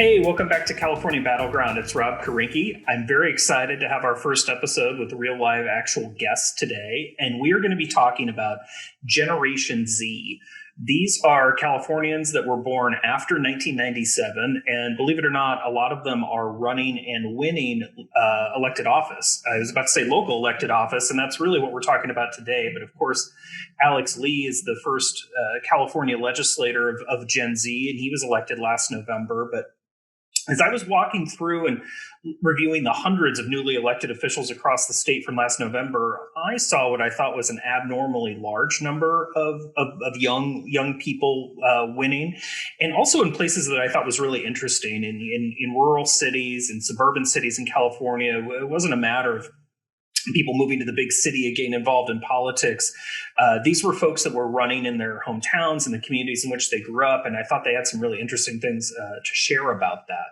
Hey, welcome back to California Battleground. It's Rob Karinke. I'm very excited to have our first episode with real live actual guests today, and we are going to be talking about Generation Z. These are Californians that were born after 1997, and believe it or not, a lot of them are running and winning elected office. I was about to say local elected office, and that's really what we're talking about today. But of course, Alex Lee is the first California legislator of Gen Z, and he was elected last November. But as I was walking through and reviewing the hundreds of newly elected officials across the state from last November, I saw what I thought was an abnormally large number of young people winning, and also in places that I thought was really interesting in rural cities and suburban cities in California. It wasn't a matter of people moving to the big city again involved in politics. These were folks that were running in their hometowns and the communities in which they grew up, and I thought they had some really interesting things to share about that.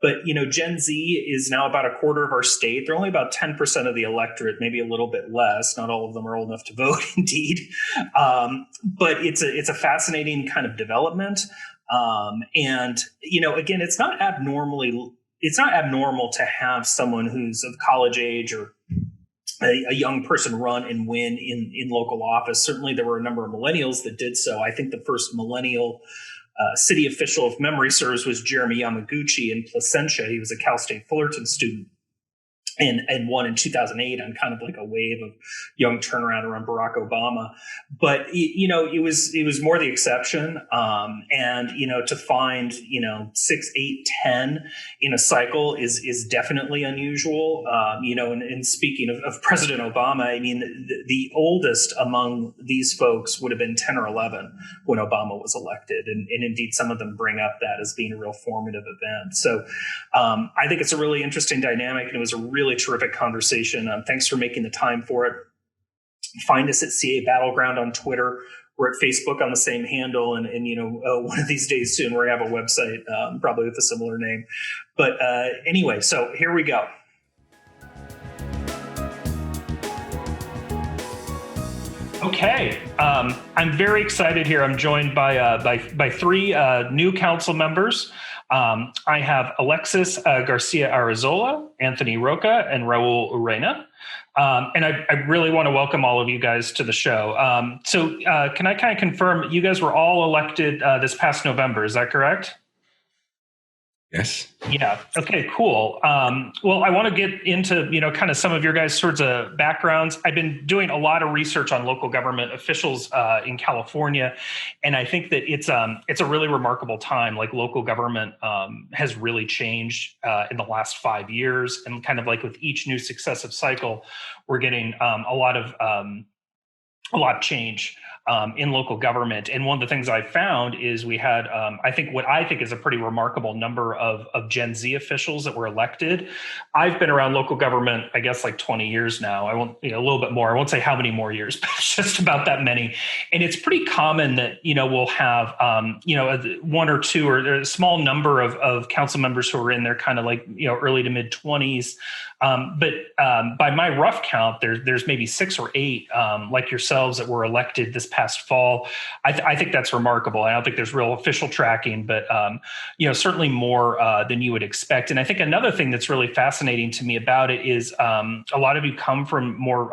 But, you know, Gen Z is now about a quarter of our state. They're only about 10% of the electorate, maybe a little bit less. Not all of them are old enough to vote, indeed. But it's a fascinating kind of development. And, you know, again, it's not abnormal to have someone who's of college age or a young person run and win in local office. Certainly there were a number of millennials that did so. I think the first millennial city official, if memory serves, was Jeremy Yamaguchi in Placentia. He was a Cal State Fullerton student and won in 2008 on kind of like a wave of young turnaround around Barack Obama. But, you know, it was more the exception. And, you know, to find, 6, 8, 10 in a cycle is definitely unusual. And speaking of President Obama, I mean, the oldest among these folks would have been 10 or 11 when Obama was elected. And indeed, some of them bring up that as being a real formative event. So I think it's a really interesting dynamic, and it was a really terrific conversation. Thanks for making the time for it. Find us at CA Battleground on Twitter. We're at Facebook on the same handle. And one of these days soon, we're going to have a website, probably with a similar name. But anyway, so here we go. Okay, I'm very excited here. I'm joined by three new council members. I have Alexis Garcia Arazola, Anthony Roca, and Raul Urena. And I really want to welcome all of you guys to the show. So can I kind of confirm you guys were all elected this past November? Is that correct? Yes. Yeah. Okay, cool. Well, I want to get into, kind of some of your guys' sorts of backgrounds. I've been doing a lot of research on local government officials in California, and I think that it's a really remarkable time. Like local government has really changed in the last 5 years, and kind of like with each new successive cycle, we're getting a lot of change in local government. And one of the things I found is we had, I think is a pretty remarkable number of Gen Z officials that were elected. I've been around local government, I guess, like 20 years now. I won't, a little bit more. I won't say how many more years, but it's just about that many. And it's pretty common that, we'll have, one or two or a small number of council members who are in their kind of like, early to mid 20s. But by my rough count, there's maybe 6 or 8 like yourselves that were elected this past fall. I think that's remarkable. I don't think there's real official tracking, but certainly more than you would expect. And I think another thing that's really fascinating to me about it is a lot of you come from more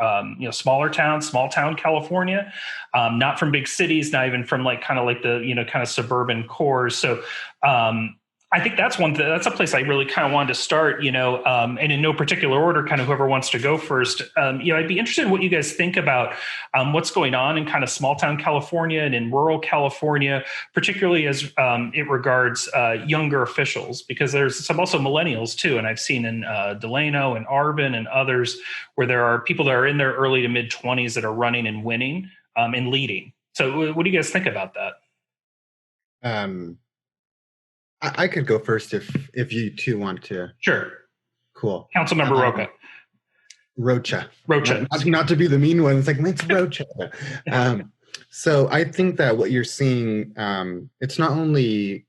small town California, not from big cities, not even from like kind of like the kind of suburban cores. So I think that's a place I really kind of wanted to start, and in no particular order, kind of whoever wants to go first. I'd be interested in what you guys think about what's going on in kind of small town California and in rural California, particularly as it regards younger officials, because there's some also millennials too. And I've seen in Delano and Arvin and others where there are people that are in their early to mid 20s that are running and winning and leading. So what do you guys think about that? I could go first if you two want to. Sure. Cool. Councilmember Roca. Rocha. Not to be the mean one. It's like, it's Rocha. So I think that what you're seeing, it's not only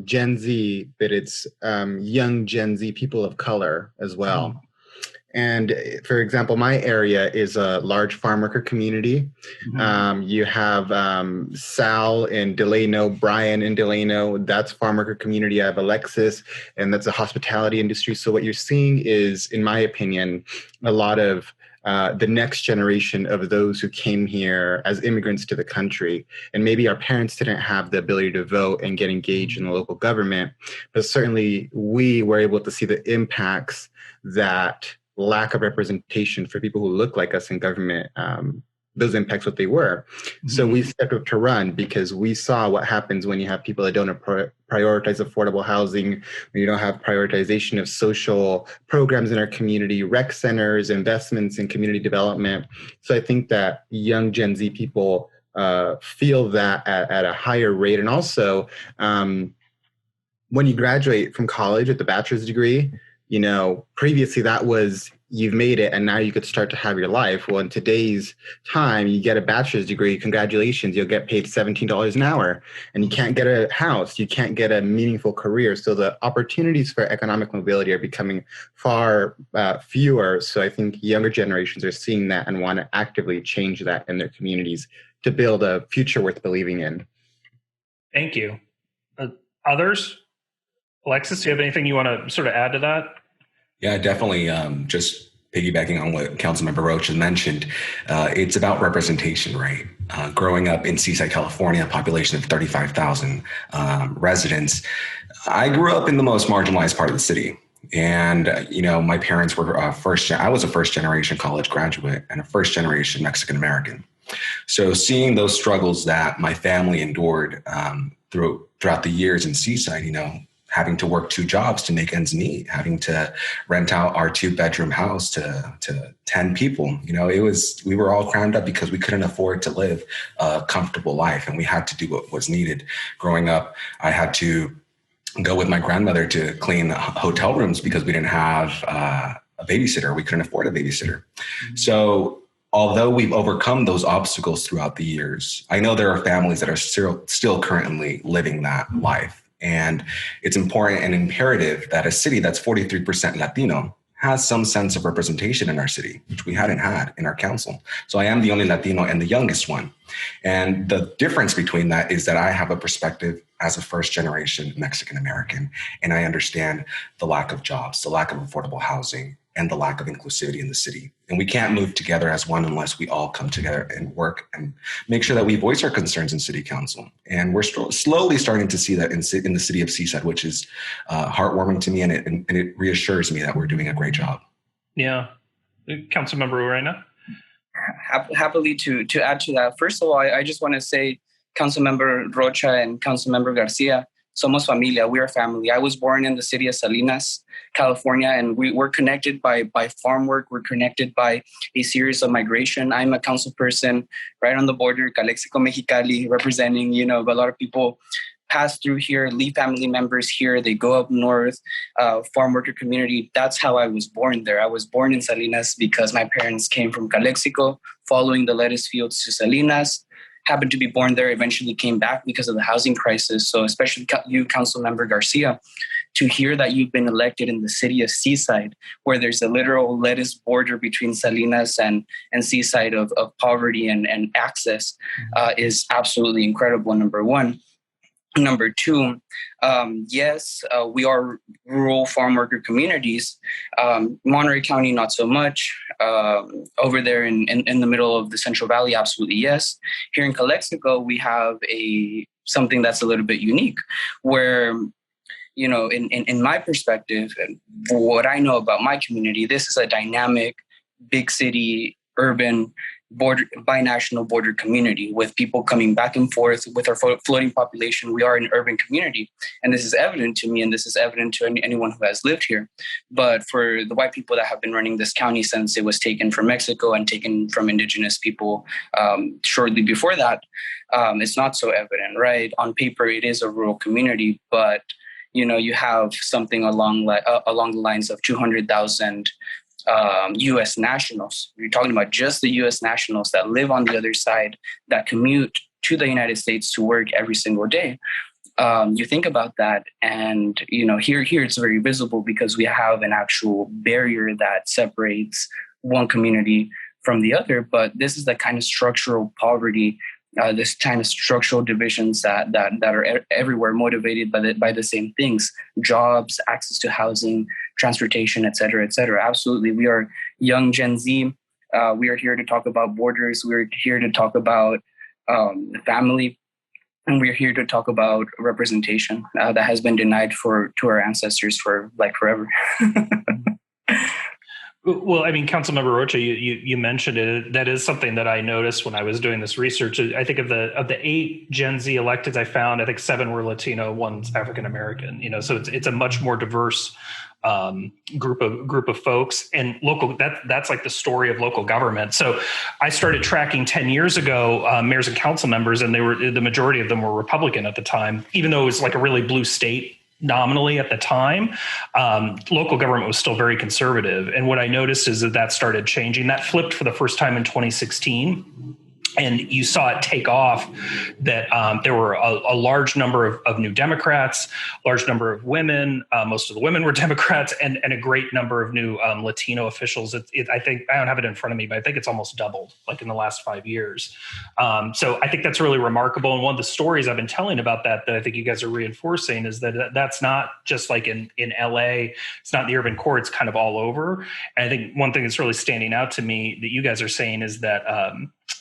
Gen Z, but it's young Gen Z people of color as well. And for example, my area is a large farm worker community. You have Sal in Delano, Brian in Delano, that's farm worker community. I have Alexis, and that's a hospitality industry. So what you're seeing is, in my opinion, a lot of the next generation of those who came here as immigrants to the country. And maybe our parents didn't have the ability to vote and get engaged in the local government, but certainly we were able to see the impacts that lack of representation for people who look like us in government, those impacts what they were. So we stepped up to run because we saw what happens when you have people that don't prioritize affordable housing, when you don't have prioritization of social programs in our community, rec centers, investments in community development. So I think that young Gen Z people feel that at a higher rate. And also, when you graduate from college with the bachelor's degree, you know, previously that was you've made it and now you could start to have your life. Well, in today's time, you get a bachelor's degree, congratulations, you'll get paid $17 an hour and you can't get a house, you can't get a meaningful career. So the opportunities for economic mobility are becoming far fewer. So I think younger generations are seeing that and want to actively change that in their communities to build a future worth believing in. Thank you. Others? Alexis, do you have anything you want to sort of add to that? Yeah, definitely. Just piggybacking on what Councilmember Roach had mentioned, it's about representation, right? Growing up in Seaside, California, a population of 35,000 residents, I grew up in the most marginalized part of the city. And, you know, my parents were I was a first generation college graduate and a first generation Mexican American. So seeing those struggles that my family endured throughout the years in Seaside, you know, having to work 2 jobs to make ends meet, having to rent out our 2-bedroom house to 10 people. You know, we were all crammed up because we couldn't afford to live a comfortable life and we had to do what was needed. Growing up, I had to go with my grandmother to clean hotel rooms because we didn't have a babysitter. We couldn't afford a babysitter. So although we've overcome those obstacles throughout the years, I know there are families that are still currently living that life. And it's important and imperative that a city that's 43% Latino has some sense of representation in our city, which we hadn't had in our council. So I am the only Latino and the youngest one. And the difference between that is that I have a perspective as a first generation Mexican American, and I understand the lack of jobs, the lack of affordable housing, and the lack of inclusivity in the city. And we can't move together as one unless we all come together and work and make sure that we voice our concerns in city council. And we're slowly starting to see that in the city of Seaside, which is heartwarming to me, and it reassures me that we're doing a great job. Yeah. Councilmember Urena? Happily to add to that. First of all, I just want to say, Councilmember Rocha and Councilmember Garcia, somos familia, we are family. I was born in the city of Salinas, California, and we're connected by farm work. We're connected by a series of migration. I'm a council person right on the border, Calexico, Mexicali, representing, you know, a lot of people pass through here, leave family members here, they go up north, farm worker community. That's how I was born there. I was born in Salinas because my parents came from Calexico, following the lettuce fields to Salinas. Happened to be born there, eventually came back because of the housing crisis. So especially you, Councilmember Garcia, to hear that you've been elected in the city of Seaside, where there's a literal lettuce border between Salinas and Seaside of poverty and access is absolutely incredible, number one. Number two, yes, we are rural farm worker communities. Monterey County, not so much. Over there in the middle of the Central Valley, absolutely yes. Here in Calexico, we have something that's a little bit unique, where, you know, in my perspective, and what I know about my community, this is a dynamic, big city, urban, binational border community with people coming back and forth with our floating population. We are an urban community, and this is evident to me, and this is evident to anyone who has lived here. But for the white people that have been running this county since it was taken from Mexico and taken from indigenous people shortly before that, it's not so evident, right? On paper, it is a rural community, but you know, you have something along the lines of 200,000 U.S. nationals. You're talking about just the U.S. nationals that live on the other side, that commute to the United States to work every single day. you think about that, and here it's very visible because we have an actual barrier that separates one community from the other. But this is the kind of structural poverty, this kind of structural divisions that are everywhere, motivated by the same things: jobs, access to housing, transportation, et cetera, et cetera. Absolutely, we are young Gen Z. We are here to talk about borders. We're here to talk about family. And we're here to talk about representation that has been denied to our ancestors for forever. Well, I mean, Councilmember Rocha, you mentioned it. That is something that I noticed when I was doing this research. I think of the 8 Gen Z electeds I found, I think 7 were Latino, 1's African American. So it's a much more diverse group of folks, and local. That's like the story of local government. So I started tracking 10 years ago mayors and council members, and the majority of them were Republican at the time, even though it was like a really blue state nominally at the time. Local government was still very conservative. And what I noticed is that started changing. That flipped for the first time in 2016. And you saw it take off, that there were a large number of new Democrats, large number of women. Most of the women were Democrats, and a great number of new Latino officials. I think, I don't have it in front of me, but I think it's almost doubled like in the last 5 years. So I think that's really remarkable. And one of the stories I've been telling about that I think you guys are reinforcing is that's not just like in LA, it's not in the urban core, it's kind of all over. And I think one thing that's really standing out to me that you guys are saying is that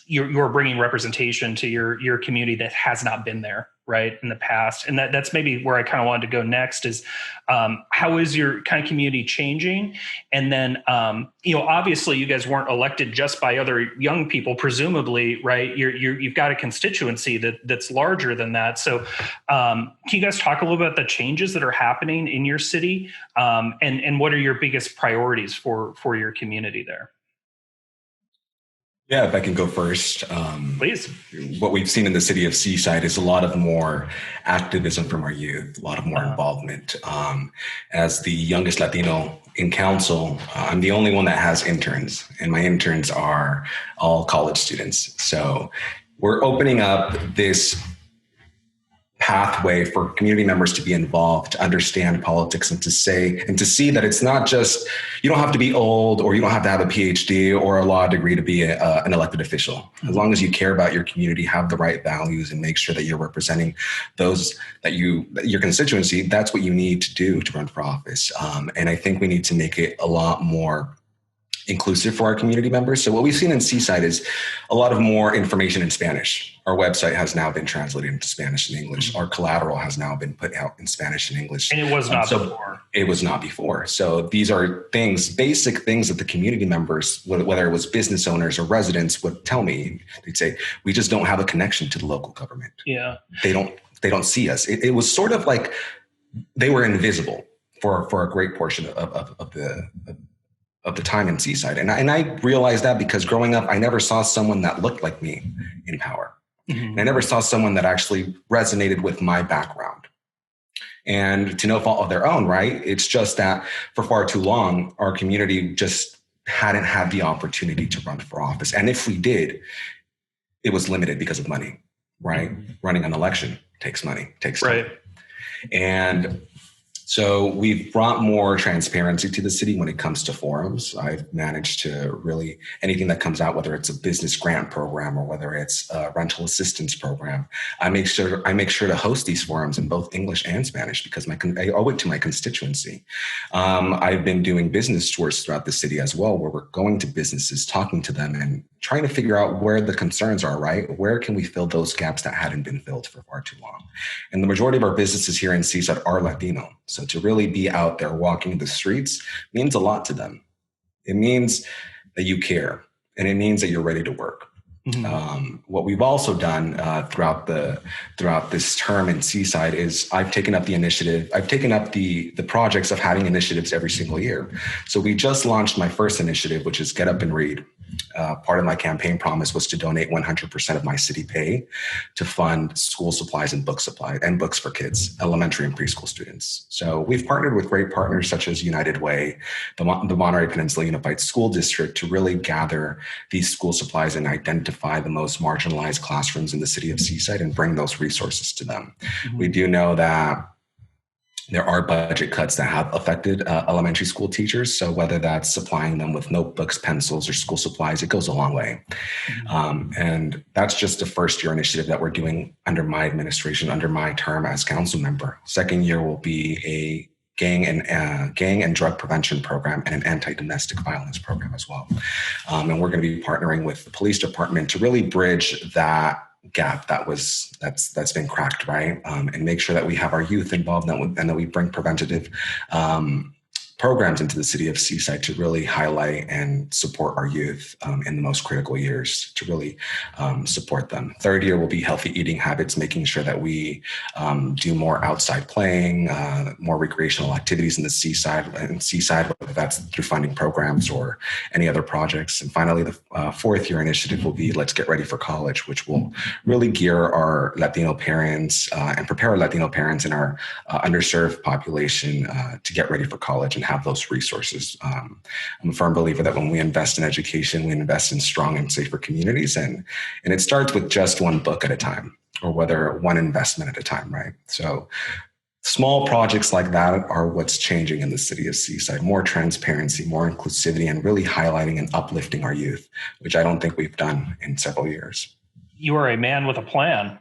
you're bringing representation to your community that has not been there, right, in the past. And that's maybe where I kind of wanted to go next is how is your kind of community changing? And then, obviously you guys weren't elected just by other young people, presumably, right? You've got a constituency that's larger than that. So can you guys talk a little bit about the changes that are happening in your city, and what are your biggest priorities for your community there? Yeah, if I can go first. Please. What we've seen in the city of Seaside is a lot of more activism from our youth, a lot of more involvement. As the youngest Latino in council, I'm the only one that has interns, and my interns are all college students. So we're opening up this pathway for community members to be involved, to understand politics, and to see that it's not just, you don't have to be old, or you don't have to have a PhD or a law degree to be an elected official. As long as you care about your community, have the right values, and make sure that you're representing those your constituency, that's what you need to do to run for office. And I think we need to make it a lot more inclusive for our community members. So what we've seen in Seaside is a lot of more information in Spanish. Our website has now been translated into Spanish and English. Mm-hmm. Our collateral has now been put out in Spanish and English. And it was not before. It was not before. So these are basic things that the community members, whether it was business owners or residents, would tell me. They'd say, we just don't have a connection to the local government. Yeah. They don't see us. It was sort of like they were invisible for a great portion of the time in Seaside. And I realized that because growing up, I never saw someone that looked like me in power. Mm-hmm. And I never saw someone that actually resonated with my background. And to no fault of their own, right? It's just that for far too long, our community just hadn't had the opportunity to run for office. And if we did, it was limited because of money, right? Mm-hmm. Running an election takes money, takes time. Right. And so we've brought more transparency to the city when it comes to forums. I've managed to really, anything that comes out, whether it's a business grant program or whether it's a rental assistance program, I make sure to host these forums in both English and Spanish because I owe it to my constituency. I've been doing business tours throughout the city as well, where we're going to businesses, talking to them and trying to figure out where the concerns are, right? Where can we fill those gaps that hadn't been filled for far too long? And the majority of our businesses here in Seaside are Latino. So to really be out there walking the streets means a lot to them. It means that you care, and it means that you're ready to work. Mm-hmm. What we've also done throughout this term in Seaside is I've taken up the initiative. I've taken up the projects of having initiatives every single year. So we just launched my first initiative, which is Get Up and Read. part of my campaign promise was to donate 100% of my city pay to fund school supplies and books for kids, elementary and preschool students. So we've partnered with great partners such as United Way, the Monterey Peninsula Unified School District, to really gather these school supplies and identify the most marginalized classrooms in the city of Seaside and bring those resources to them. Mm-hmm. We do know that there are budget cuts that have affected elementary school teachers. So whether that's supplying them with notebooks, pencils, or school supplies, it goes a long way. Mm-hmm. And that's just the first year initiative that we're doing under my administration, under my term as council member. Second year will be a gang and drug prevention program and an anti-domestic violence program as well. And we're going to be partnering with the police department to really bridge that gap that's been cracked, right? And make sure that we have our youth involved and that we bring preventative programs into the city of Seaside to really highlight and support our youth in the most critical years, to really support them. Third year will be healthy eating habits, making sure that we do more outside playing, more recreational activities in the seaside, whether that's through funding programs or any other projects. And finally, the fourth year initiative will be Let's Get Ready for College, which will really gear our Latino parents and prepare our Latino parents and our underserved population to get ready for college and have those resources. I'm a firm believer that when we invest in education, we invest in strong and safer communities. And it starts with just one book at a time, or whether one investment at a time, right? So small projects like that are what's changing in the city of Seaside. More transparency, more inclusivity, and really highlighting and uplifting our youth, which I don't think we've done in several years. You are a man with a plan.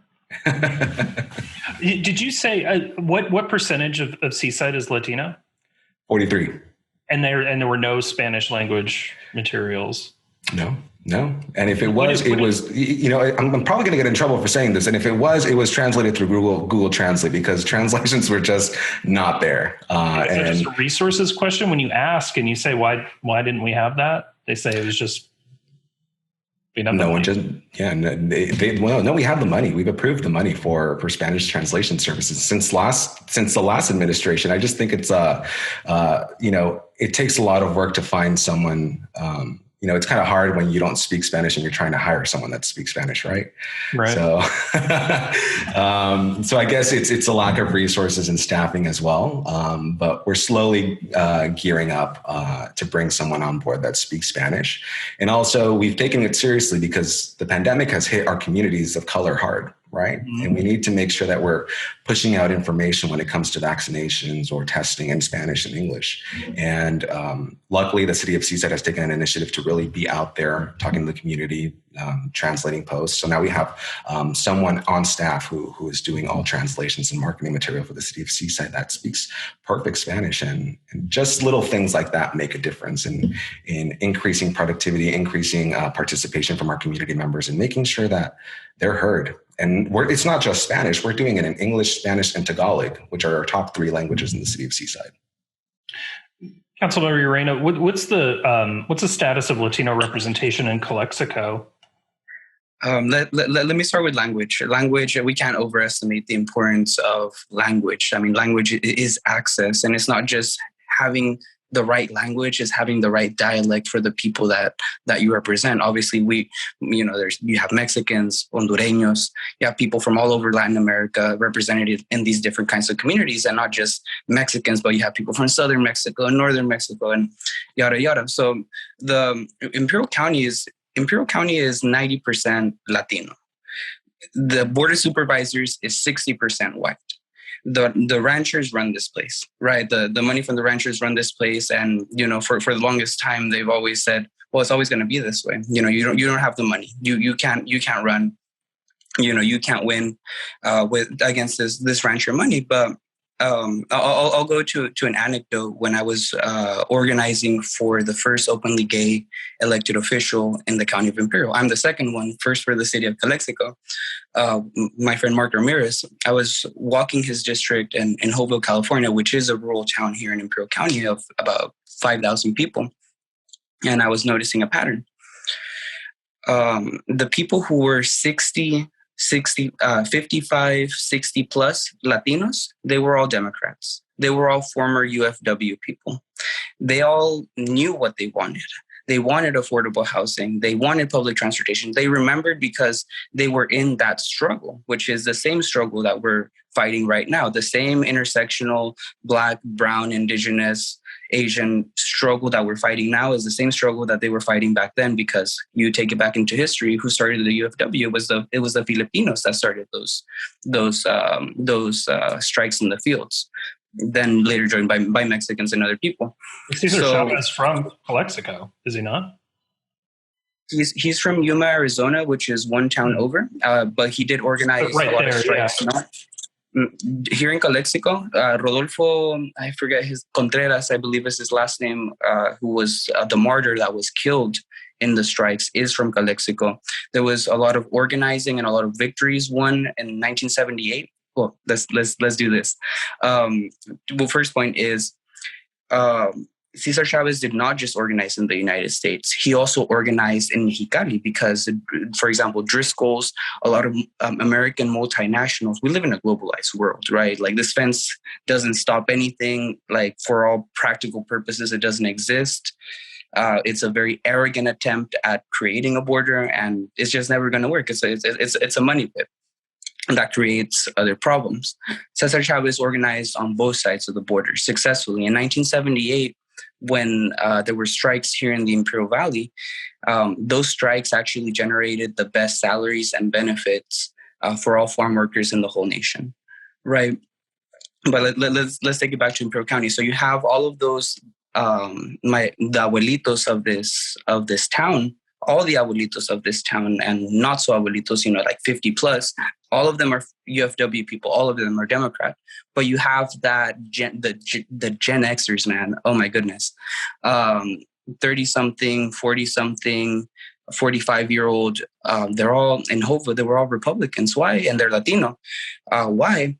Did you say what percentage of Seaside is Latino? 43. And there were no Spanish language materials. No. And if it was, I'm probably going to get in trouble for saying this. And if it was translated through Google Translate, because translations were just not there. Is it just a resources question? When you ask and you say, why didn't we have that? They say it was just, we have the money. We have the money. We've approved the money for Spanish translation services since the last administration. I just think it's it takes a lot of work to find someone. It's kind of hard when you don't speak Spanish and you're trying to hire someone that speaks Spanish, right? Right. So, so I guess it's a lack of resources and staffing as well. But we're slowly gearing up to bring someone on board that speaks Spanish. And also, we've taken it seriously because the pandemic has hit our communities of color hard. Right. Mm-hmm. And we need to make sure that we're pushing out information when it comes to vaccinations or testing in Spanish and English. And luckily, the city of Seaside has taken an initiative to really be out there talking to the community, translating posts. So now we have someone on staff who is doing all translations and marketing material for the city of Seaside that speaks perfect Spanish. And just little things like that make a difference in increasing productivity, increasing participation from our community members, and making sure that they're heard. And it's not just Spanish. We're doing it in English, Spanish, and Tagalog, which are our top 3 languages in the city of Seaside. Councilmember Urena, what's the status of Latino representation in Calexico? Let me start with language. Language, we can't overestimate the importance of language. I mean, language is access, and it's not just having the right language, is having the right dialect for the people that you represent. Obviously, you have Mexicans, Hondureños, you have people from all over Latin America represented in these different kinds of communities, and not just Mexicans, but you have people from Southern Mexico and Northern Mexico and yada, yada. So the Imperial County is 90% Latino. The Board of Supervisors is 60% white. The ranchers run this place, right? The money from the ranchers run this place. And, for the longest time, they've always said, well, it's always going to be this way. You don't have the money. You can't run, you can't win against this rancher money. But I'll go to an anecdote. When I was organizing for the first openly gay elected official in the county of Imperial, I'm the second one, first for the city of Calexico. My friend Mark Ramirez, I was walking his district in Hoville, California, which is a rural town here in Imperial County of about 5,000 people. And I was noticing a pattern. The people who were 55, 60 plus Latinos, they were all Democrats. They were all former UFW people. They all knew what they wanted. They wanted affordable housing. They wanted public transportation. They remembered because they were in that struggle, which is the same struggle that we're fighting right now. The same intersectional Black, Brown, Indigenous, Asian struggle that we're fighting now is the same struggle that they were fighting back then, because you take it back into history, who started the UFW it was the Filipinos that started those strikes in the fields, then later joined by Mexicans and other people. Cesar Chavez from Calexico, is he not? He's from Yuma, Arizona, which is one town over, but he did organize a lot of strikes. Yeah. Here in Calexico, Rodolfo, I forget his, Contreras, I believe is his last name, who was the martyr that was killed in the strikes, is from Calexico. There was a lot of organizing and a lot of victories won in 1978. Well, let's do this. Well, first point is, Cesar Chavez did not just organize in the United States. He also organized in Mexicali because, for example, Driscoll's, a lot of American multinationals, we live in a globalized world, right? Like, this fence doesn't stop anything. Like, for all practical purposes, it doesn't exist. It's a very arrogant attempt at creating a border, and it's just never going to work. It's a money pit. And that creates other problems. Cesar Chavez organized on both sides of the border successfully. In 1978, when there were strikes here in the Imperial Valley, those strikes actually generated the best salaries and benefits for all farm workers in the whole nation, right? But let's take it back to Imperial County. So you have all of those, the abuelitos of this town, all the abuelitos of this town, and not so abuelitos, like 50 plus, all of them are UFW people. All of them are Democrat. But you have the Gen Xers, man. Oh my goodness. 30-something, 40-something, 45-year-old. They're all in Hova. They were all Republicans. Why? And they're Latino. Why?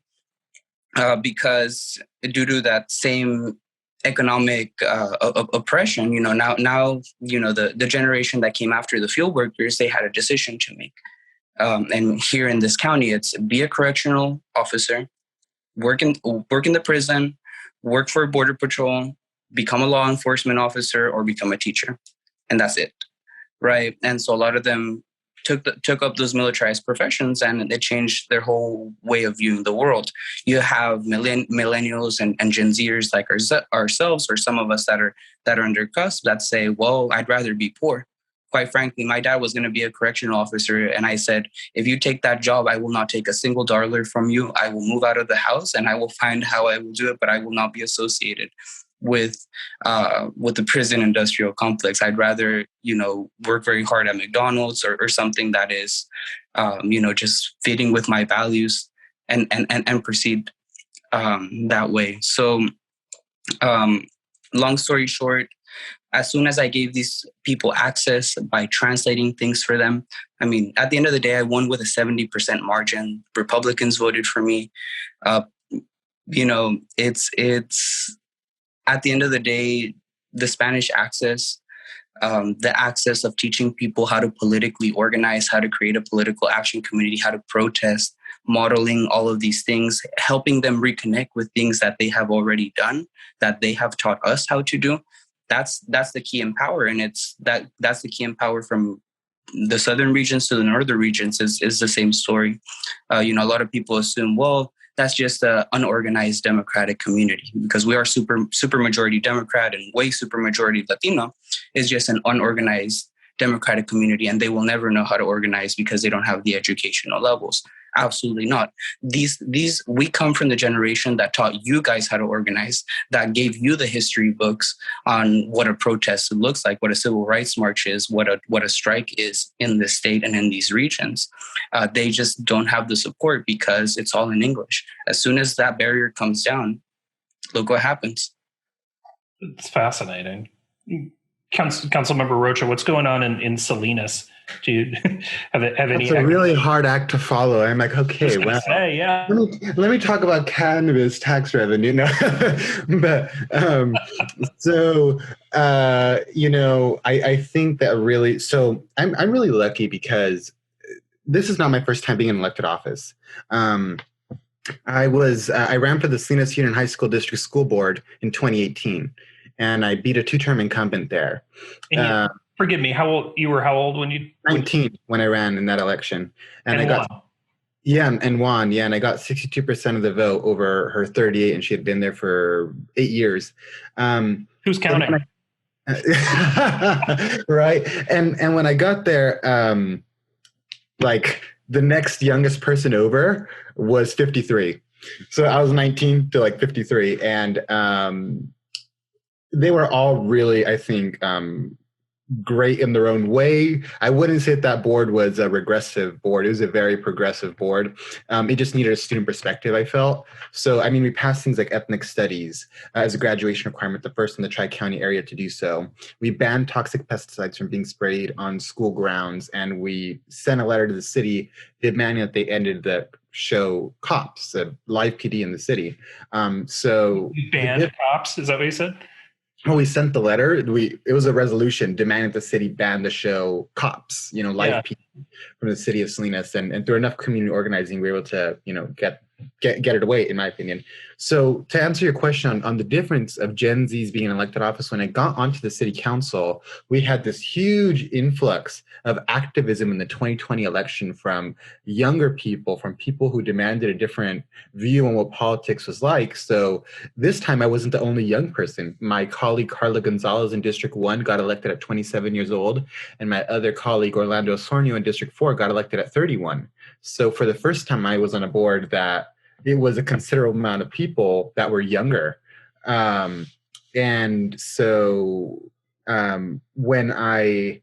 Because due to that same economic oppression, now the generation that came after the field workers, they had a decision to make. And here in this county, it's be a correctional officer, work in the prison, work for Border Patrol, become a law enforcement officer, or become a teacher. And that's it, right? And so a lot of them took up those militarized professions, and it changed their whole way of viewing the world. You have millennials and Gen Zers like ourselves, or some of us that are under cusp, that say, well, I'd rather be poor. Quite frankly, my dad was going to be a correctional officer, and I said, if you take that job, I will not take a single dollar from you. I will move out of the house, and I will find how I will do it, but I will not be associated with the prison industrial complex. I'd rather, work very hard at McDonald's or something that is, just fitting with my values and proceed that way. So, long story short, as soon as I gave these people access by translating things for them, I mean, at the end of the day, I won with a 70% margin. Republicans voted for me. It's at the end of the day, the Spanish access, the access of teaching people how to politically organize, how to create a political action community, how to protest, modeling all of these things, helping them reconnect with things that they have already done, that they have taught us how to do. That's the key in power. And that's the key in power from the southern regions to the northern regions is the same story. A lot of people assume, well, that's just an unorganized Democratic community, because we are super majority Democrat and way super majority Latino. Is just an unorganized Democratic community, and they will never know how to organize because they don't have the educational levels. Absolutely not. We come from the generation that taught you guys how to organize, that gave you the history books on what a protest looks like, what a civil rights march is, what a strike is in this state and in these regions. They just don't have the support because it's all in English. As soon as that barrier comes down, look what happens. It's fascinating. Councilmember Rocha, what's going on in Salinas? Do you have any? It's a really hard act to follow. I'm like, okay, well, yeah. Let me talk about cannabis tax revenue. No, but I think that really. So I'm really lucky because this is not my first time being in elected office. I ran for the Salinas Union High School District School Board in 2018. and I beat a 2-term incumbent there. And forgive me, how old when you 19 when I ran in that election, and I got won? and won. Yeah, and I got 62% of the vote over her 38, and she had been there for 8 years. Who's counting? Right, and when I got there, like the next youngest person over was 53. So I was 19 to like 53, and they were all really, I think, great in their own way. I wouldn't say that board was a regressive board. It was a very progressive board. It just needed a student perspective, I felt. So, I mean, we passed things like ethnic studies as a graduation requirement, the first in the Tri-County area to do so. We banned toxic pesticides from being sprayed on school grounds, and we sent a letter to the city demanding that they ended the show cops, the live PD in the city. So you banned cops, is that what you said? Well, we sent the letter. It was a resolution demanding the city ban the show Cops, live PD from the city of Salinas, and through enough community organizing, we were able to, get it away, in my opinion. So to answer your question on the difference of Gen Zs being in elected office, when I got onto the city council, we had this huge influx of activism in the 2020 election from younger people, from people who demanded a different view on what politics was like. So this time I wasn't the only young person. My colleague Carla Gonzalez in District 1 got elected at 27 years old, and my other colleague Orlando Osornio in District 4 got elected at 31. So for the first time I was on a board that it was a considerable amount of people that were younger. And so when I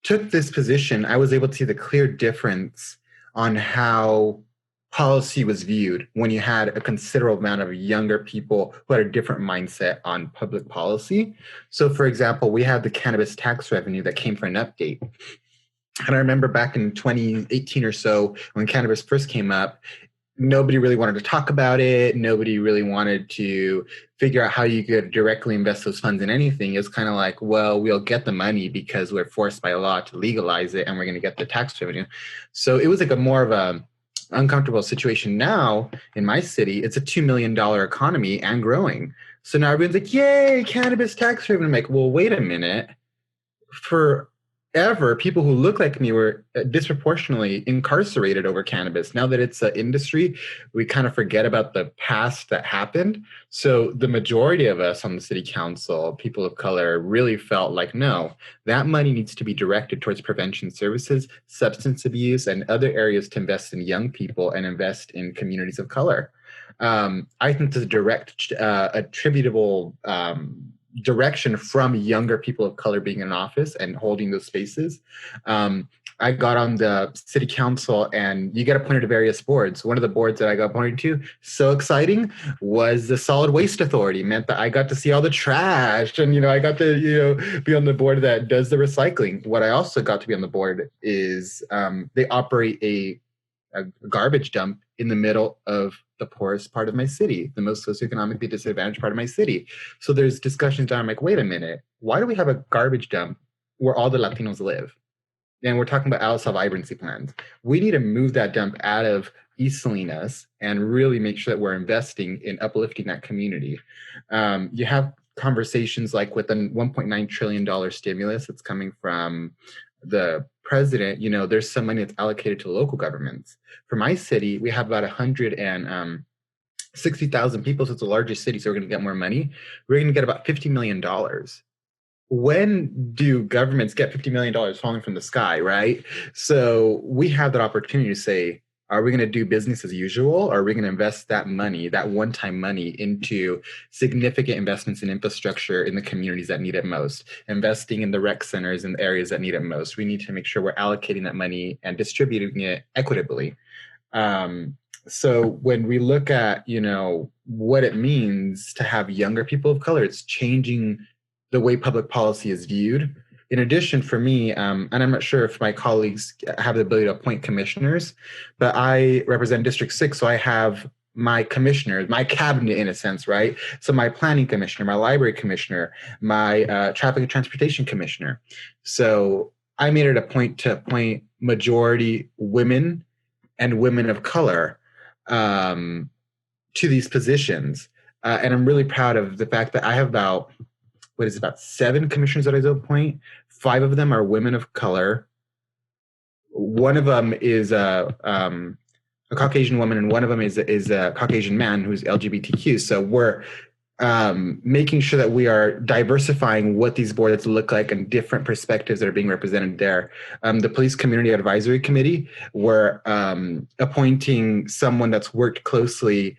took this position, I was able to see the clear difference on how policy was viewed when you had a considerable amount of younger people who had a different mindset on public policy. So for example, we had the cannabis tax revenue that came for an update. And I remember back in 2018 or so, when cannabis first came up, nobody really wanted to talk about it. Nobody really wanted to figure out how you could directly invest those funds in anything. It's kind of like, well, we'll get the money because we're forced by law to legalize it, and we're going to get the tax revenue. So it was like a more of a uncomfortable situation. Now in my city, it's a $2 million economy and growing. So now everyone's like, yay, cannabis tax revenue. I'm like, well, wait a minute. Forever, people who look like me were disproportionately incarcerated over cannabis. Now that it's an industry, we kind of forget about the past that happened. So the majority of us on the city council, people of color, really felt like, no, that money needs to be directed towards prevention services, substance abuse, and other areas to invest in young people and invest in communities of color. I think the direct attributable direction from younger people of color being in office and holding those spaces. I got on the city council, and you get appointed to various boards. One of the boards that I got appointed to, so exciting, was the Solid Waste Authority. It meant that I got to see all the trash, and I got to be on the board that does the recycling. What I also got to be on the board is they operate a garbage dump in the middle of the poorest part of my city, the most socioeconomically disadvantaged part of my city. So there's discussions that I'm like, wait a minute, why do we have a garbage dump where all the Latinos live? And we're talking about LSL vibrancy plans. We need to move that dump out of East Salinas and really make sure that we're investing in uplifting that community. You have conversations like with a $1.9 trillion stimulus that's coming from the president. There's some money that's allocated to local governments. For my city, we have about 160,000 people, so it's the largest city, so we're going to get more money. We're going to get about $50 million. When do governments get $50 million falling from the sky, right? So we have that opportunity to say, are we going to do business as usual, or are we going to invest that money, that one-time money, into significant investments in infrastructure in the communities that need it most, investing in the rec centers in the areas that need it most? We need to make sure we're allocating that money and distributing it equitably. So when we look at, what it means to have younger people of color, it's changing the way public policy is viewed. In addition, for me, and I'm not sure if my colleagues have the ability to appoint commissioners, but I represent District 6, so I have my commissioners, my cabinet in a sense, right? So my planning commissioner, my library commissioner, my traffic and transportation commissioner. So I made it a point to appoint majority women and women of color to these positions. And I'm really proud of the fact that I have about about 7 commissioners that I appoint. 5 of them are women of color. One of them is a Caucasian woman, and one of them is a Caucasian man who's LGBTQ. So we're making sure that we are diversifying what these boards look like and different perspectives that are being represented there. The Police Community Advisory Committee, we're appointing someone that's worked closely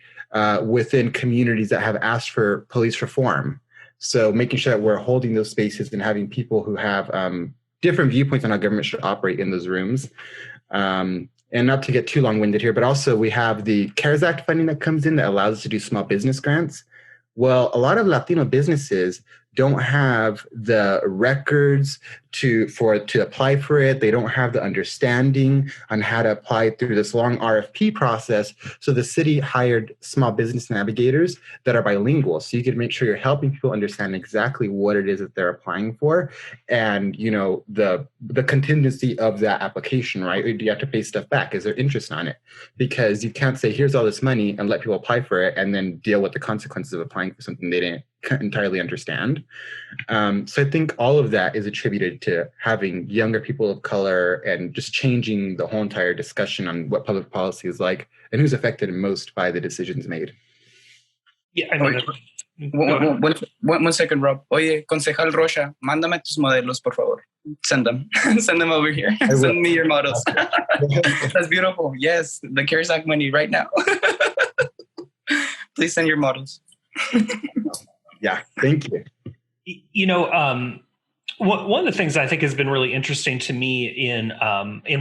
within communities that have asked for police reform. So making sure that we're holding those spaces and having people who have different viewpoints on how government should operate in those rooms. And not to get too long-winded here, but also we have the CARES Act funding that comes in that allows us to do small business grants. Well, a lot of Latino businesses don't have the records to apply for it. They don't have the understanding on how to apply through this long RFP process. So the city hired small business navigators that are bilingual. So you can make sure you're helping people understand exactly what it is that they're applying for, and the contingency of that application, right? Or do you have to pay stuff back? Is there interest on it? Because you can't say, here's all this money and let people apply for it and then deal with the consequences of applying for something they didn't entirely understand. So I think all of that is attributed to having younger people of color and just changing the whole entire discussion on what public policy is like and who's affected most by the decisions made. Yeah, I mean, one second, Rob. Oye, Concejal Rocha, mándame tus modelos, por favor. Send them. Send them over here. Send me your models. That's beautiful. Yes, the CARES Act money right now. Please send your models. Yeah, thank you. One of the things I think has been really interesting to me in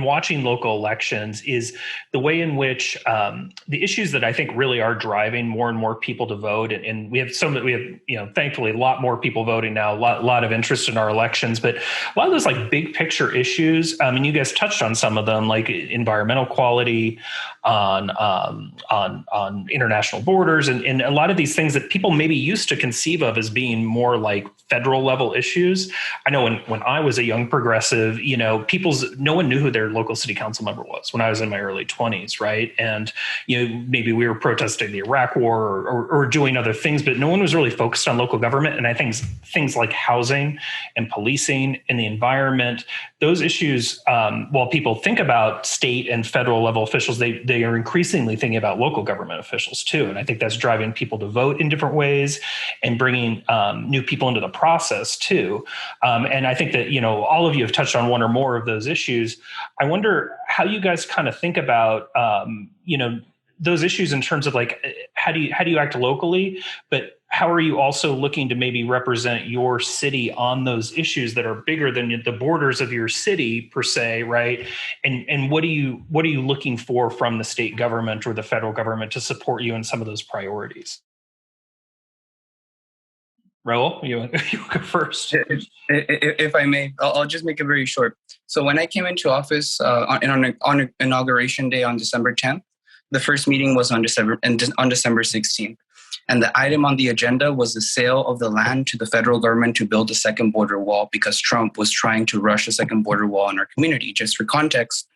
watching local elections is the way in which the issues that I think really are driving more and more people to vote, and we have thankfully a lot more people voting now, a lot of interest in our elections, but a lot of those like big picture issues. I mean, you guys touched on some of them, like environmental quality, on international borders, and a lot of these things that people maybe used to conceive of as being more like federal level issues. I know when I was a young progressive, no one knew who their local city council member was when I was in my early 20s, right? And maybe we were protesting the Iraq War or doing other things, but no one was really focused on local government. And I think things like housing and policing and the environment, those issues, while people think about state and federal level officials, they are increasingly thinking about local government officials too. And I think that's driving people to vote in different ways and bringing new people into the process too. And I think that, all of you have touched on one or more of those issues. I wonder how you guys kind of think about, those issues in terms of like, how do you act locally, but how are you also looking to maybe represent your city on those issues that are bigger than the borders of your city per se, right? And what are you looking for from the state government or the federal government to support you in some of those priorities? Raul, you go first. If I may, I'll just make it very short. So when I came into office on Inauguration Day on December 10th, the first meeting was on December 16th. And the item on the agenda was the sale of the land to the federal government to build a second border wall because Trump was trying to rush a second border wall in our community. Just for context,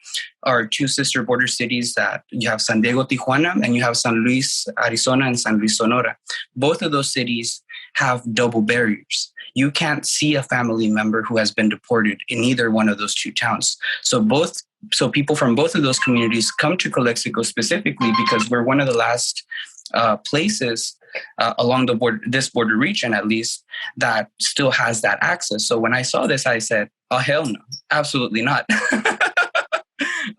our two sister border cities that you have San Diego, Tijuana, and you have San Luis, Arizona, and San Luis, Sonora. Both of those cities have double barriers. You can't see a family member who has been deported in either one of those two towns. So people from both of those communities come to Calexico specifically because we're one of the last places along the border, this border region at least, that still has that access. So when I saw this, I said, oh, hell no, absolutely not.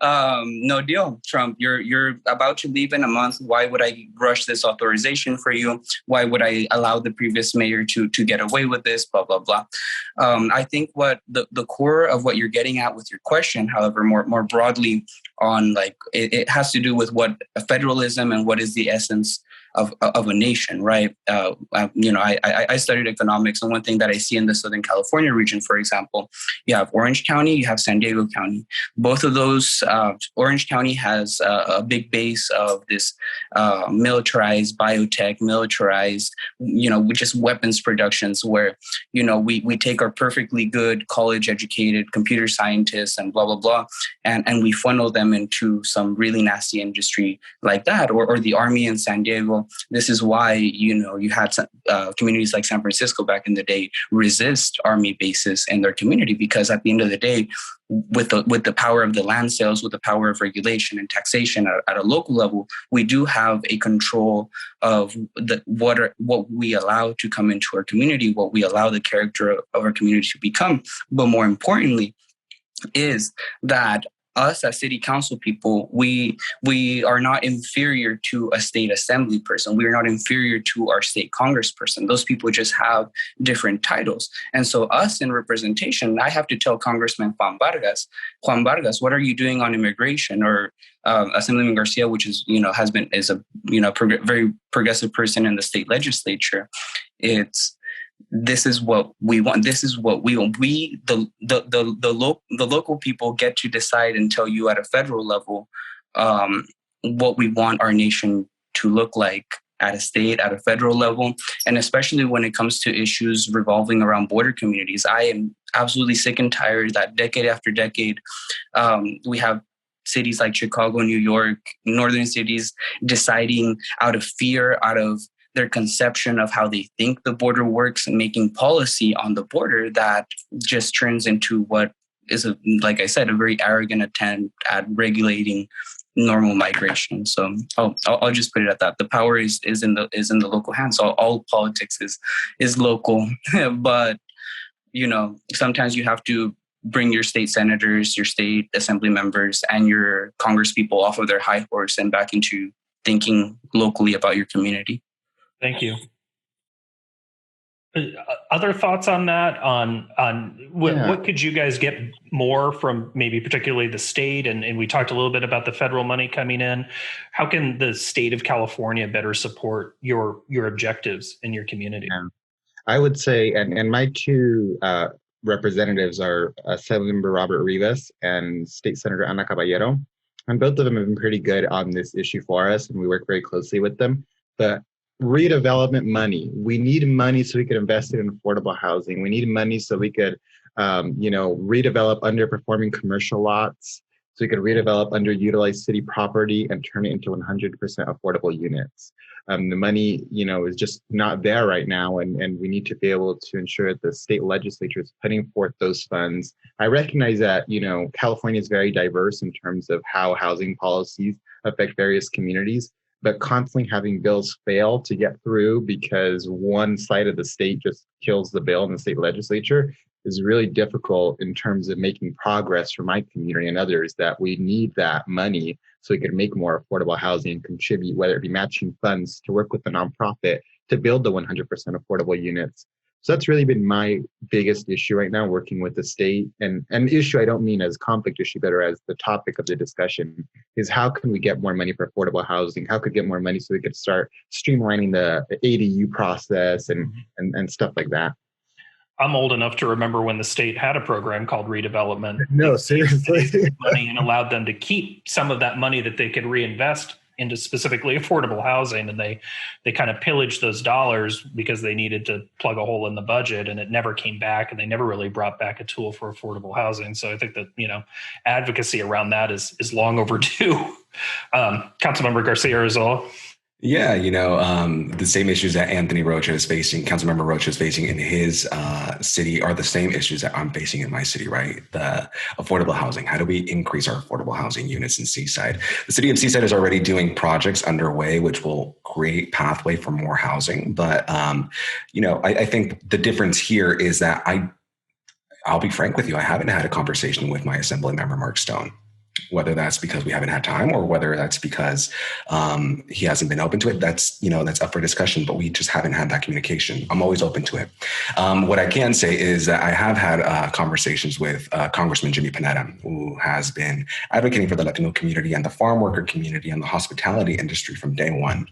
No deal, Trump. You're about to leave in a month. Why would I rush this authorization for you? Why would I allow the previous mayor to get away with this? Blah, blah, blah. I think what the core of what you're getting at with your question, however, more broadly on like it has to do with what federalism and what is the essence of a nation, right? I studied economics, and one thing that I see in the Southern California region, for example, you have Orange County, you have San Diego County. Both of those, Orange County has a big base of this militarized biotech, militarized, just weapons productions where, we take our perfectly good college-educated computer scientists and blah, blah, blah, and we funnel them into some really nasty industry like that, or the Army in San Diego. this is why, you had communities like San Francisco back in the day resist army bases in their community, because at the end of the day, with the power of the land sales, with the power of regulation and taxation at a local level, we do have a control of what we allow to come into our community, what we allow the character of our community to become. But more importantly, is that us as city council people, we are not inferior to a state assembly person. We are not inferior to our state congressperson. Those people just have different titles. And so us in representation, I have to tell Congressman Juan Vargas, what are you doing on immigration? Or Assemblyman Garcia, which is, is a very progressive person in the state legislature. This is what we want. This is what we want. The local people get to decide and tell you at a federal level what we want our nation to look like at a state, at a federal level. And especially when it comes to issues revolving around border communities, I am absolutely sick and tired that decade after decade, we have cities like Chicago, New York, northern cities deciding out of fear, out of their conception of how they think the border works, and making policy on the border that just turns into what is, like I said, a very arrogant attempt at regulating normal migration. So I'll just put it at that. The power is in the local hands. So all politics is local, but sometimes you have to bring your state senators, your state assembly members, and your congresspeople off of their high horse and back into thinking locally about your community. Thank you. Other thoughts on that? What could you guys get more from maybe particularly the state? And we talked a little bit about the federal money coming in. How can the state of California better support your objectives in your community? Yeah. I would say, and my two representatives are Assemblymember Robert Rivas and State Senator Ana Caballero. And both of them have been pretty good on this issue for us, and we work very closely with them. But redevelopment money. We need money so we could invest it in affordable housing. We need money so we could, redevelop underperforming commercial lots, so we could redevelop underutilized city property and turn it into 100% affordable units. The money, is just not there right now, and we need to be able to ensure that the state legislature is putting forth those funds. I recognize that, California is very diverse in terms of how housing policies affect various communities, but constantly having bills fail to get through because one side of the state just kills the bill in the state legislature is really difficult in terms of making progress for my community and others, that we need that money so we can make more affordable housing and contribute, whether it be matching funds to work with the nonprofit to build the 100% affordable units. So that's really been my biggest issue right now, working with the state. And an issue I don't mean as conflict issue, but as the topic of the discussion is how can we get more money for affordable housing? How could we get more money so we could start streamlining the ADU process and stuff like that? I'm old enough to remember when the state had a program called redevelopment. No, seriously. Money and allowed them to keep some of that money that they could reinvest into specifically affordable housing, and they kind of pillaged those dollars because they needed to plug a hole in the budget, and it never came back, and they never really brought back a tool for affordable housing. So I think that advocacy around that is long overdue. Councilmember Garcia Rizal. Yeah, the same issues that Anthony Rocha is facing, Councilmember Rocha is facing in his city are the same issues that I'm facing in my city, right? The affordable housing. How do we increase our affordable housing units in Seaside? The city of Seaside is already doing projects underway, which will create pathway for more housing. But, I think the difference here is that I'll be frank with you, I haven't had a conversation with my Assemblymember Mark Stone. Whether that's because we haven't had time or whether that's because he hasn't been open to it, that's up for discussion, but we just haven't had that communication. I'm always open to it. What I can say is that I have had conversations with Congressman Jimmy Panetta, who has been advocating for the Latino community and the farm worker community and the hospitality industry from day one.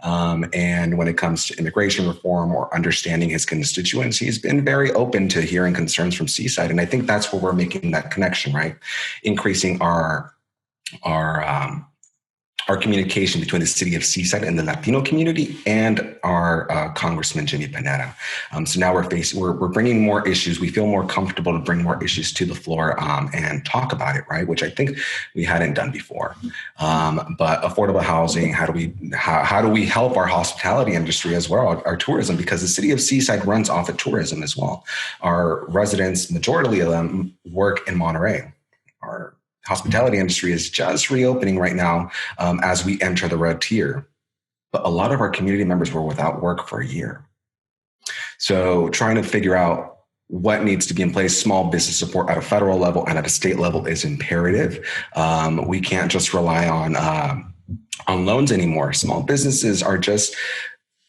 And when it comes to immigration reform or understanding his constituents, he's been very open to hearing concerns from Seaside. And I think that's where we're making that connection, right? Increasing our our communication between the city of Seaside and the Latino community and our Congressman Jimmy Panetta. So now we're bringing more issues. We feel more comfortable to bring more issues to the floor and talk about it, right? Which I think we hadn't done before. But affordable housing, how do we help our hospitality industry as well, our tourism? Because the city of Seaside runs off of tourism as well. Our residents, majority of them, work in Monterey. Our hospitality industry is just reopening right now as we enter the red tier. But a lot of our community members were without work for a year. So trying to figure out what needs to be in place, small business support at a federal level and at a state level is imperative. We can't just rely on loans anymore. Small businesses are just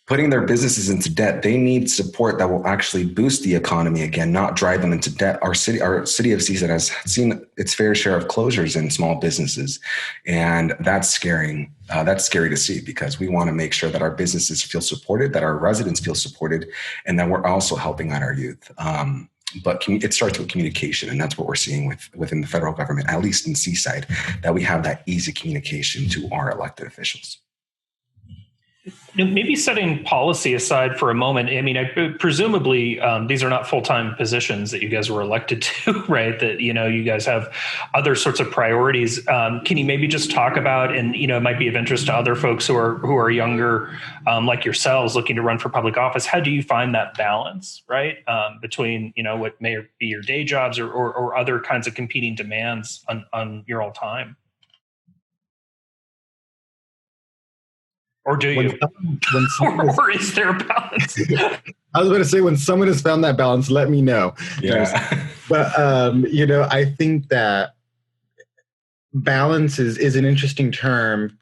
putting their businesses into debt. They need support that will actually boost the economy again, not drive them into debt. Our city of Seaside has seen its fair share of closures in small businesses, and that's scary. That's scary to see, because we want to make sure that our businesses feel supported, that our residents feel supported, and that we're also helping out our youth. But it starts with communication, and that's what we're seeing within the federal government, at least in Seaside, that we have that easy communication to our elected officials. Maybe setting policy aside for a moment. I mean, presumably these are not full-time positions that you guys were elected to, right? That, you guys have other sorts of priorities. Can you maybe just talk about, and, it might be of interest to other folks who are younger, like yourselves, looking to run for public office. How do you find that balance, right? Between, what may be your day jobs or other kinds of competing demands on your all time? Or do you? Or is there a balance? I was going to say, when someone has found that balance, let me know. Yeah. But, I think that balance is an interesting term,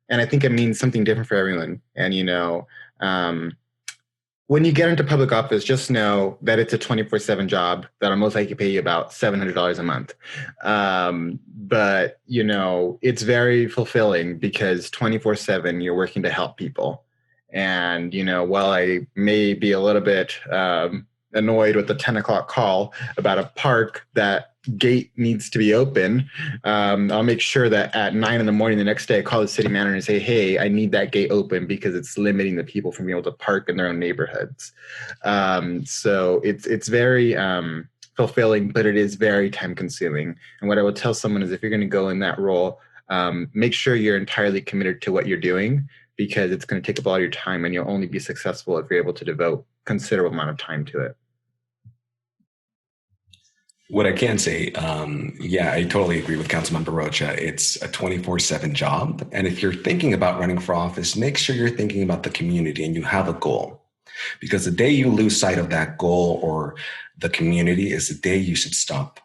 and I think it means something different for everyone. And, when you get into public office, just know that it's a 24/7 job that'll most likely pay you about $700 a month. But, it's very fulfilling, because 24/7 you're working to help people. And, while I may be a little bit annoyed with the 10 o'clock call about a park that gate needs to be open, I'll make sure that at 9 a.m. the next day, I call the city manager and say, hey, I need that gate open, because it's limiting the people from being able to park in their own neighborhoods. So it's very fulfilling, but it is very time consuming. And what I would tell someone is, if you're going to go in that role, make sure you're entirely committed to what you're doing, because it's going to take up all your time, and you'll only be successful if you're able to devote considerable amount of time to it. What I can say, I totally agree with Councilmember Rocha. It's a 24/7 job. And if you're thinking about running for office, make sure you're thinking about the community and you have a goal. Because the day you lose sight of that goal or the community is the day you should stop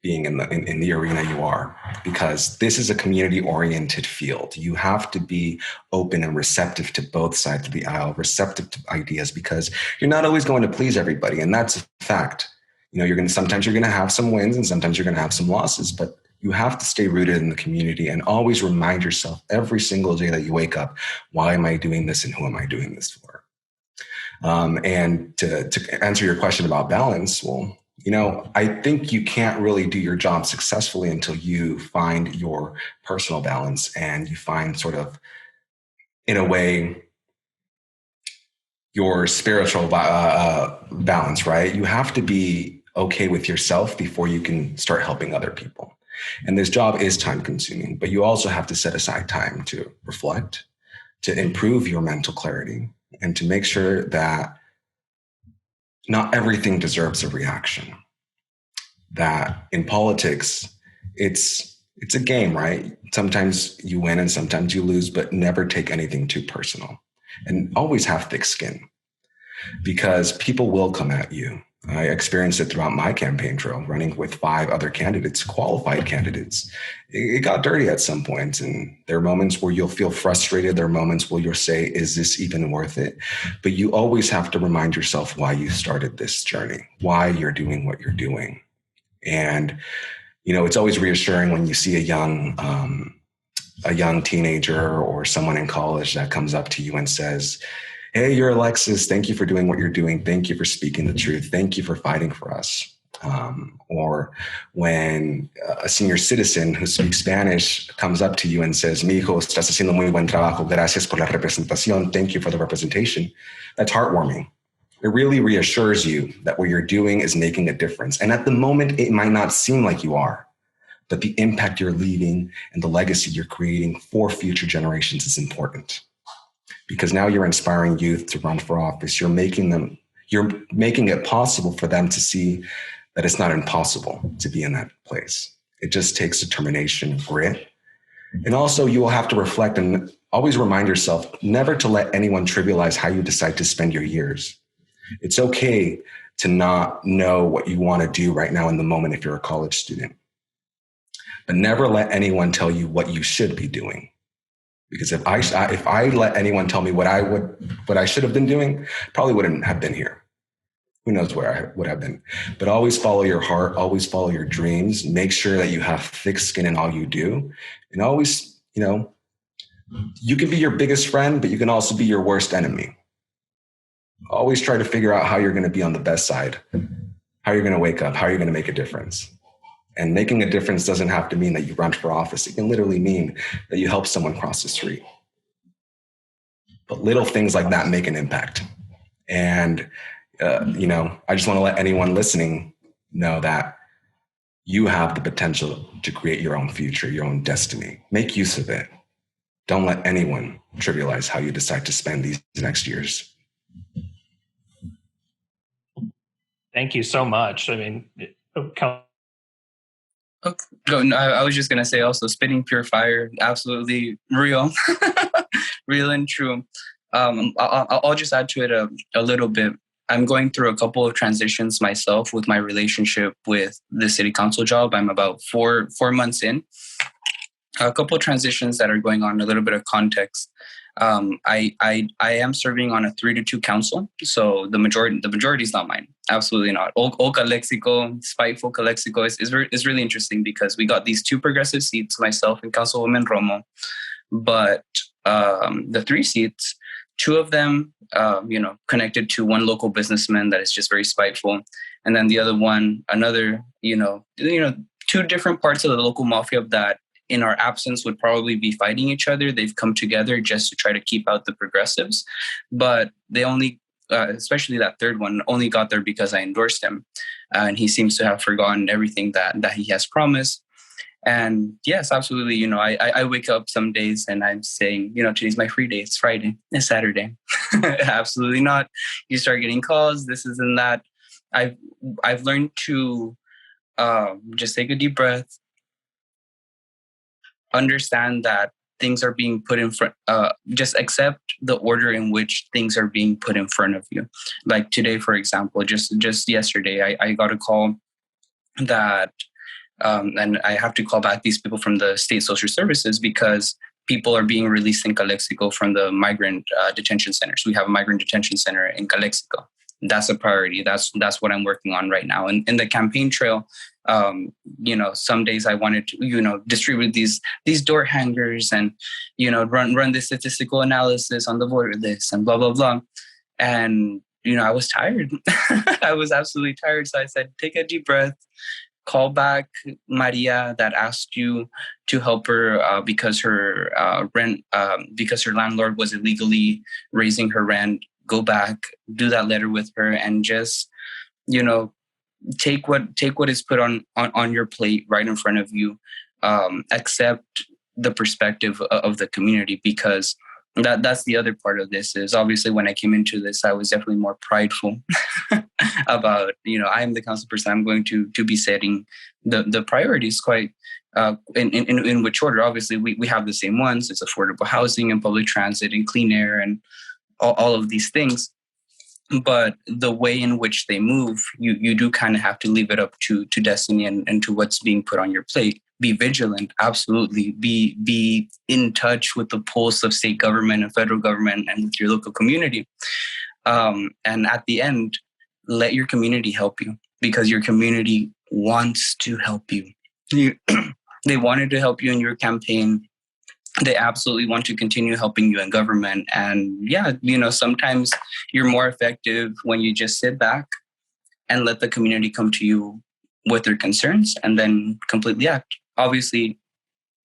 being in the arena you are. Because this is a community-oriented field. You have to be open and receptive to both sides of the aisle, receptive to ideas, because you're not always going to please everybody. And that's a fact. Sometimes you're going to have some wins and sometimes you're going to have some losses, but you have to stay rooted in the community and always remind yourself every single day that you wake up, why am I doing this and who am I doing this for? And to answer your question about balance, well, I think you can't really do your job successfully until you find your personal balance and you find sort of, in a way, your spiritual balance, right? You have to be okay with yourself before you can start helping other people. And this job is time consuming, but you also have to set aside time to reflect, to improve your mental clarity, and to make sure that not everything deserves a reaction. That in politics, it's a game, right? Sometimes you win and sometimes you lose, but never take anything too personal. And always have thick skin, because people will come at you. I experienced it throughout my campaign trail, running with 5 other candidates, qualified candidates. It got dirty at some points, and there are moments where you'll feel frustrated. There are moments where you'll say, is this even worth it? But you always have to remind yourself why you started this journey, why you're doing what you're doing. And, it's always reassuring when you see a young teenager or someone in college that comes up to you and says, hey, you're Alexis. Thank you for doing what you're doing. Thank you for speaking the truth. Thank you for fighting for us. Or when a senior citizen who speaks Spanish comes up to you and says, "Mi hijo, estás haciendo muy buen trabajo. Gracias por la representación. Thank you for the representation." That's heartwarming. It really reassures you that what you're doing is making a difference. And at the moment, it might not seem like you are, but the impact you're leaving and the legacy you're creating for future generations is important. Because now you're inspiring youth to run for office. You're making it possible for them to see that it's not impossible to be in that place. It just takes determination, grit. And also you will have to reflect and always remind yourself never to let anyone trivialize how you decide to spend your years. It's okay to not know what you want to do right now in the moment if you're a college student. But never let anyone tell you what you should be doing. Because if I let anyone tell me what I should have been doing, probably wouldn't have been here. Who knows where I would have been. But always follow your heart, always follow your dreams. Make sure that you have thick skin in all you do. And always, you can be your biggest friend, but you can also be your worst enemy. Always try to figure out how you're going to be on the best side, how you're going to wake up, how you're going to make a difference. And making a difference doesn't have to mean that you run for office. It can literally mean that you help someone cross the street. But little things like that make an impact. And, I just want to let anyone listening know that you have the potential to create your own future, your own destiny. Make use of it. Don't let anyone trivialize how you decide to spend these next years. Thank you so much. I mean, I was just going to say also, spitting pure fire, absolutely real, real and true. I'll just add to it a little bit. I'm going through a couple of transitions myself with my relationship with the city council job. I'm about four months in. A couple of transitions that are going on, a little bit of context. I am serving on a 3-2 council, so the majority is not mine. Absolutely not. Old Calexico, spiteful Calexico is really interesting because we got these 2 progressive seats, myself and Councilwoman Romo, but the 3 seats, 2 of them, connected to one local businessman that is just very spiteful, and then the other one, another, 2 different parts of the local mafia that, in our absence, would probably be fighting each other. They've come together just to try to keep out the progressives, but they only, especially that third one, only got there because I endorsed him, and he seems to have forgotten everything that he has promised. And yes, absolutely. I wake up some days and I'm saying, today's my free day. It's Friday. It's Saturday. Absolutely not. You start getting calls. This isn't that. I've learned to just take a deep breath, understand that things are being put in front, just accept the order in which things are being put in front of you. Like today, for example, just yesterday, I got a call that, and I have to call back these people from the state social services because people are being released in Calexico from the migrant detention centers. We have a migrant detention center in Calexico. That's a priority. That's what I'm working on right now. And in the campaign trail, some days I wanted to, distribute these door hangers and, run the statistical analysis on the voter list and blah, blah, blah. And, I was tired. I was absolutely tired. So I said, take a deep breath, call back Maria that asked you to help her because her rent, because her landlord was illegally raising her rent. Go back, do that letter with her, and just, take what is put on your plate right in front of you. Accept the perspective of the community, because that's the other part of this. Is obviously when I came into this, I was definitely more prideful about, I'm the council person. I'm going to be setting the priorities quite in which order. Obviously, we have the same ones. It's affordable housing and public transit and clean air and all of these things. But the way in which they move, you do kind of have to leave it up to destiny and to what's being put on your plate. Be vigilant, absolutely. Be in touch with the pulse of state government and federal government and with your local community. And at the end, let your community help you, because your community wants to help you. They wanted to help you in your campaign. They absolutely want to continue helping you in government. And yeah, sometimes you're more effective when you just sit back and let the community come to you with their concerns and then completely act. Obviously,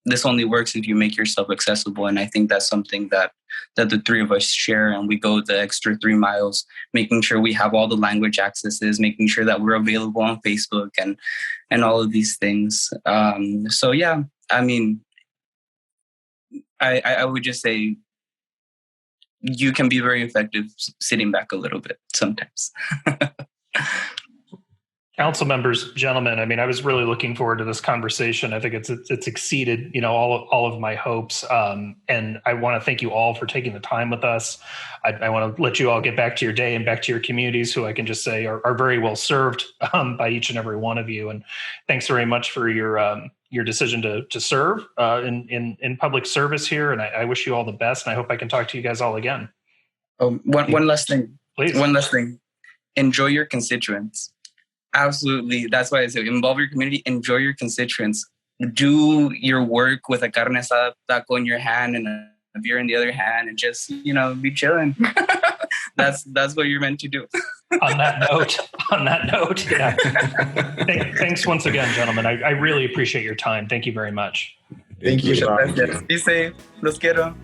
this only works if you make yourself accessible. And I think that's something that the three of us share. And we go the extra 3 miles, making sure we have all the language accesses, making sure that we're available on Facebook and all of these things. So, yeah, I mean, I would just say you can be very effective sitting back a little bit sometimes. Council members, gentlemen, I mean, I was really looking forward to this conversation. I think it's exceeded, all of my hopes. And I want to thank you all for taking the time with us. I want to let you all get back to your day and back to your communities, who I can just say are very well served by each and every one of you. And thanks very much for your decision to serve in public service here. And I wish you all the best. And I hope I can talk to you guys all again. One last thing. Please. One last thing. Enjoy your constituents. Absolutely. That's why I say involve your community, enjoy your constituents. Do your work with a carne asada taco in your hand and a beer in the other hand and just, be chilling. That's what you're meant to do. On that note, yeah. Thanks once again, gentlemen. I really appreciate your time. Thank you very much. Thank you. Be safe. Los quiero.